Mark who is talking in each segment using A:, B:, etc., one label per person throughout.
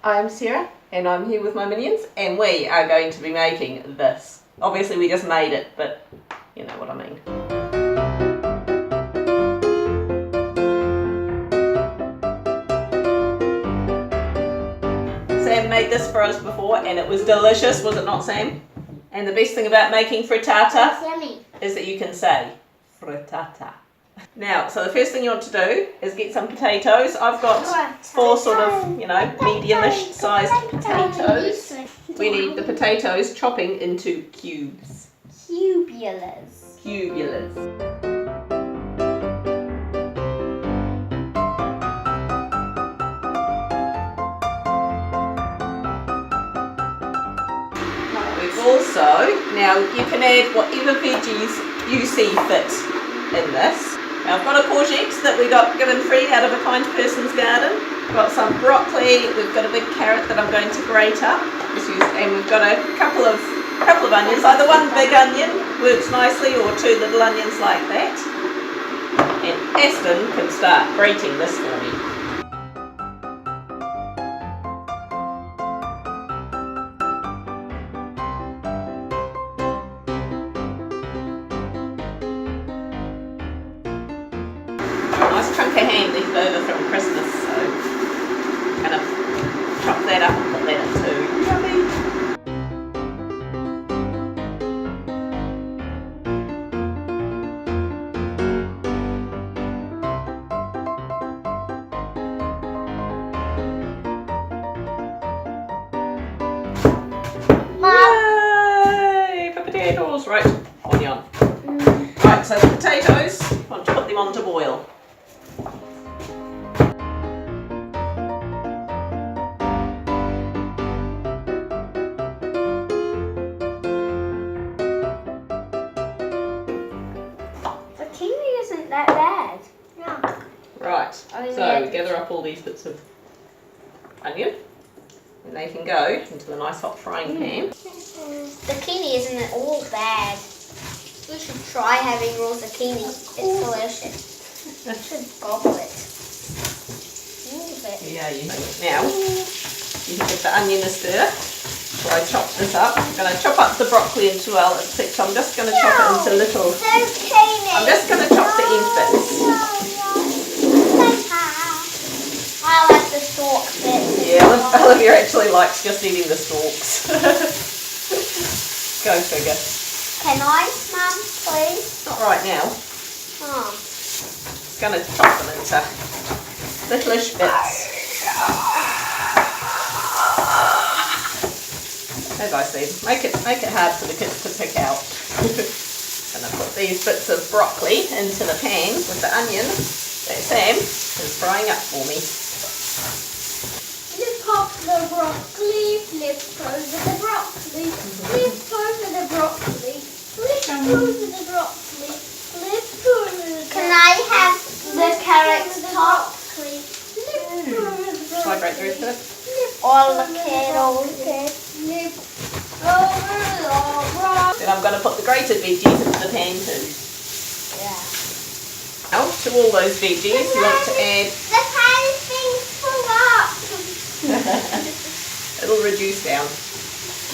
A: I'm Sarah and I'm here with my minions and we are going to be making this. Obviously we just made it, but you know what I mean. Sam made this for us before and it was delicious, was it not, Sam? And the best thing about making frittata is that you can say frittata. Now, so the first thing you want to do is get some potatoes. I've got 4 sort of, you know, medium-ish sized potatoes. We need the potatoes chopping into cubes.
B: Cubulars.
A: Cubulars. We've also, now you can add whatever veggies you see fit in this. Now I've got a courgette that we got given free out of a kind person's garden. We've got some broccoli, we've got a big carrot that I'm going to grate up, and we've got a couple of onions. Either one big onion works nicely or 2 little onions like that. And Aston can start grating this for me. Nice chunk of ham left over from Christmas, so kind of chop that up and put that in too. Yummy! Yay! For potatoes! Right, on you on. Right, so the potatoes, I want to put them on to boil.
B: Zucchini isn't that bad. No.
A: Right, so gather up all these bits of onion and they can go into the nice hot frying pan.
B: Zucchini isn't at all bad. You should try having raw zucchini. It's delicious. You should gobble it.
A: Yeah, you know. Now, you can give the onion a stir. So I chop this up. I'm going to chop up the broccoli into well, so I'm just going to chop it into little. I'm just going to chop the end bits.
B: I like the stalk bits.
A: Yeah, Olivia actually likes just eating the stalks. Go figure.
B: Can I, Mum, please?
A: Not right now.
B: Oh.
A: Just going to chop them into littleish bits. As I said, make it hard for the kids to pick out. And I put these bits of broccoli into the pan with the onion that Sam is frying up for me.
B: Flip up the broccoli, flip over the broccoli, flip over the broccoli, flip over the broccoli, flip over the broccoli. Can I have the carrot top? Flip over the broccoli.
A: Shall I grate the rest of it?
B: All the carrot. Flip over the broccoli.
A: Then I'm going to put the grated veggies into the pan too.
B: Yeah.
A: Now, to all those veggies, you want to add...
B: The pan's being full up.
A: It'll reduce down.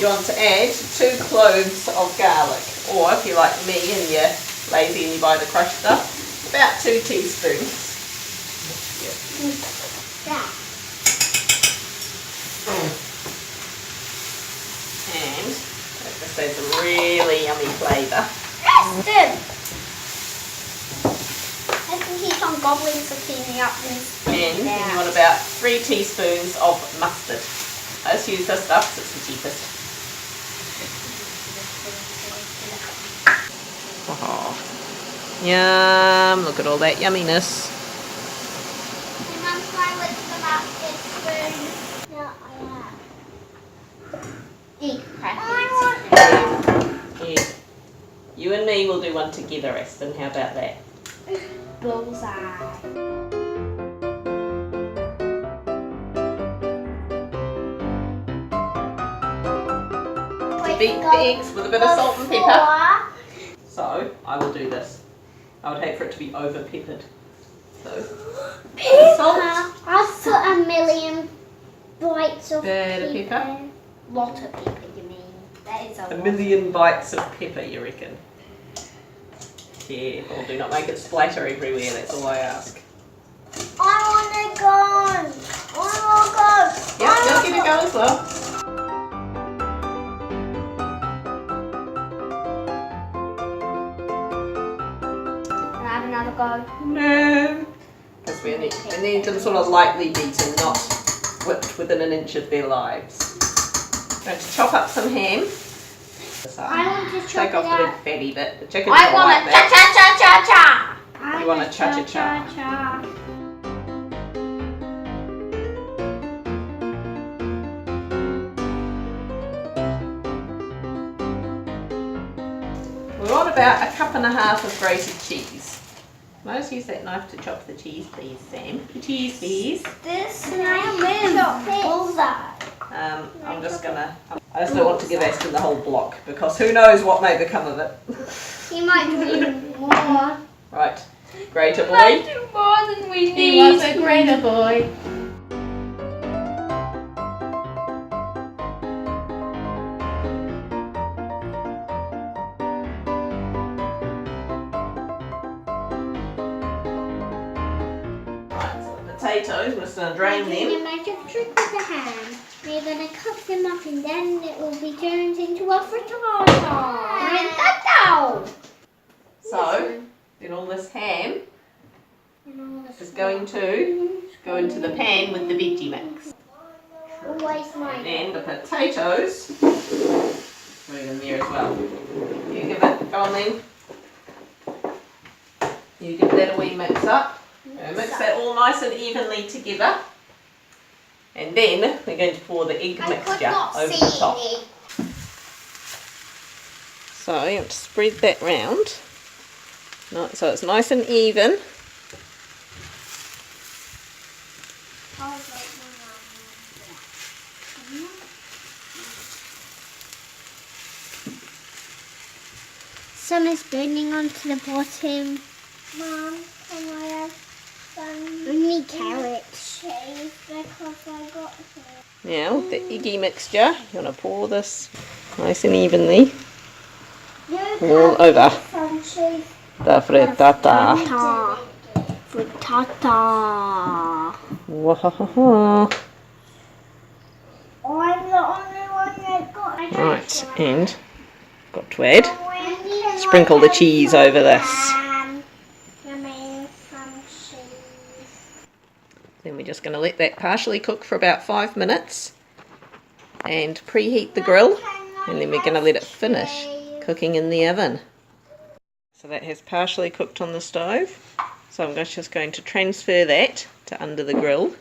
A: You want to add 2 cloves of garlic, or if you're like me and you're lazy and you buy the crushed stuff, about 2 teaspoons.
B: Yeah.
A: And that just adds a really yummy flavour.
B: Aston! Aston keeps on gobbling zucchini up and spitting
A: And
B: it out.
A: you want about 3 teaspoons of mustard. I just use this stuff because it's the cheapest. Oh, yum! Look at all that yumminess.
B: Can Mum try with the basket spoon? Yeah, I have. Egg crackers.
A: Yeah. You and me will do one together, Aston. How about that?
B: Bullseye.
A: Beat the eggs with a bit of salt and pepper. So, I will do this. I would hate for it to be over peppered. So,
B: Pepper. I've put a million bites of
A: Bit of pepper.
B: Lot of pepper, you mean? That is a
A: A
B: lot.
A: million bites of pepper, you reckon? Careful, do not make it splatter everywhere, that's all I ask.
B: I want to go. I want to go.
A: Yep, you'll give it a go as well.
B: Can I have another go?
A: No. Because we need them sort of lightly beaten, not whipped within an inch of their lives. Going to chop up some ham.
B: I want to chop
A: Take off
B: it
A: the big
B: out.
A: fatty bit. The chicken's
B: I
A: not
B: want
A: like
B: a
A: that.
B: cha-cha-cha-cha-cha.
A: You want a cha-cha-cha. We want about a cup and a half of grated cheese. Can I just use that knife to chop the cheese, please, Sam? The cheese, please.
B: This can I chop it? Bullseye.
A: I'm just gonna. I just don't want to give Aston the whole block because who knows what may become of it.
B: He might do more.
A: Right, grater
B: He might
A: boy.
B: do more than we need.
A: He was a grater boy. Potatoes, we're just going to drain them.
B: A magic trick with the hand. We're going to cut them up and then it will be turned into a frittata. Frittata!
A: So, then all this ham is going to go into the pan with the veggie mix.
B: Always mine.
A: And the potatoes, put it in there as well. You give it, go on then. You give that a wee mix up. Mix that all nice and evenly together. And then we're going to pour the egg mixture over the top. So you have to spread that round. So it's nice and even.
B: Some is burning onto the bottom. Mom, can I have some? Only carrots. Cheese because I got here.
A: Now with the eggy mixture, you want to pour this nice and evenly all over the frittata.
B: Frittata.
A: Wow.
B: I'm the only one that got it.
A: Right, and got to add, sprinkle the cheese over this. Then we're just going to let that partially cook for about 5 minutes and preheat the grill, and then we're going to let it finish cooking in the oven. So that has partially cooked on the stove, so I'm just going to transfer that to under the grill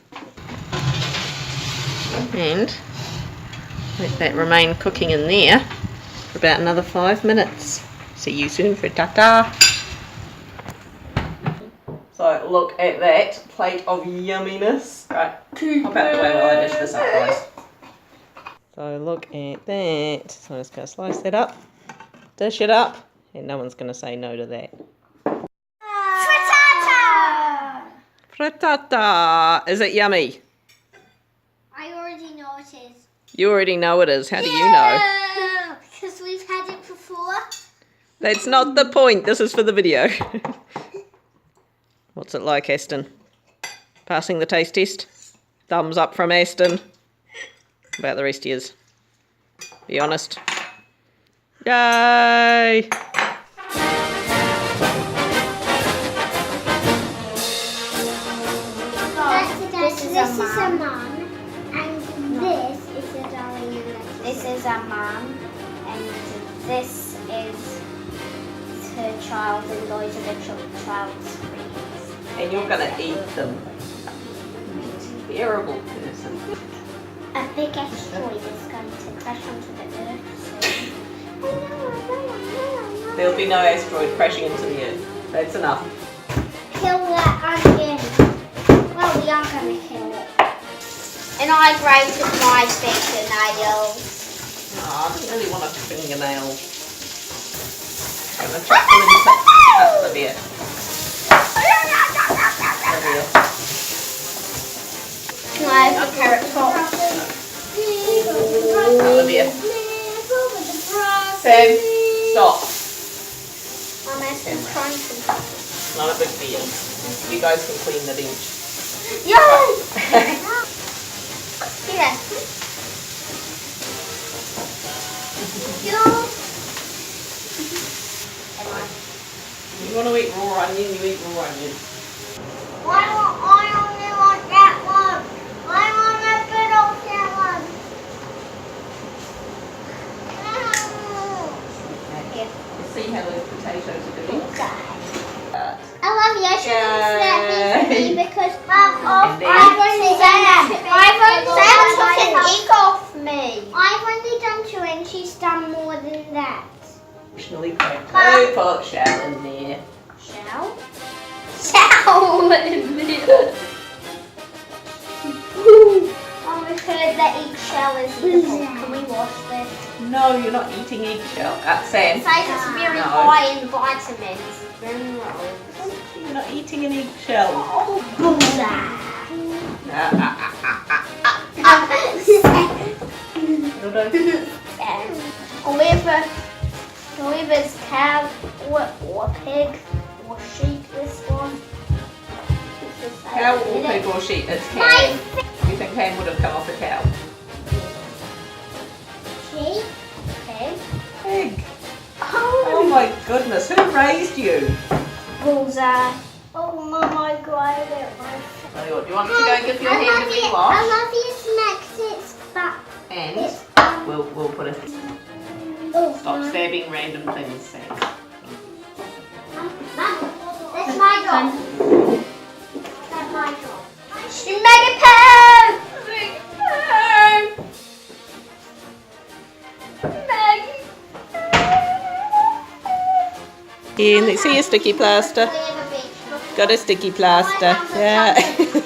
A: and let that remain cooking in there for about another 5 minutes. See you soon, frittata. So look at that plate of yumminess. Right, hop out the way while I dish this up, guys. So look at that. So I'm just going to slice that up, dish it up, and no one's going to say no to that.
B: Frittata!
A: Frittata! Is it yummy?
B: I already know it is.
A: You already know it is. How do you know?
B: Because we've had it before.
A: That's not the point. This is for the video. What's it like, Aston? Passing the taste test? Thumbs up from Aston. What about the rest of yours? Be honest. Yay!
B: This is a mum, and this is a darling. This is a mum, and this is her child, and those are the child's friends.
A: And you're going to eat them. Terrible person.
B: A big asteroid is going to crash onto the earth soon.
A: There'll be no asteroid crashing into the earth. That's enough.
B: Kill that onion. Well, we are going to kill it. And I grated my fingernails.
A: Oh, I didn't really want a fingernail. I'm going to chuck them into the bit.
B: Can I have the carrot top?
A: Olivia. Sam, stop.
B: I'm trying to.
A: Not a big deal. You guys can clean the bench.
B: Yay! Yeah.
A: You want to eat raw onion, you eat raw onion.
B: Why don't I only want that one? I want a bit of that one.
A: Let's see how those potatoes are doing.
B: I love you. I shouldn't snap me because
A: And then-
B: I've only took an egg off me. I've only done 2 and she's done more than that.
A: Traditionally cracked. Oh, put shell in there.
B: Shell? Shell in there. Oh, we've heard that eggshell is evil. Can we wash this?
A: No, you're not eating eggshell. Sam,
B: It's like it's very
A: No.
B: high in vitamins. Minerals.
A: you're not eating an eggshell.
B: Oh, bullseye. Oliver's cow or pig or sheep, this one.
A: Cow or pig or sheep? It's Cam. You think Cam would have come off a cow?
B: Sheep, pig.
A: Pig. Oh my goodness, who raised you?
B: Bullseye. Oh, Mum, I grabbed it myself.
A: Tell you what, do you want to go and give your hand a
B: I
A: rewash?
B: love your snacks, it's fat.
A: And we'll put it.
B: Oh,
A: Stop stabbing random things, Sam.
B: That's my job. That's my job. Mega Poo!
A: Here, let's see your sticky plaster. Got a sticky plaster. Yeah.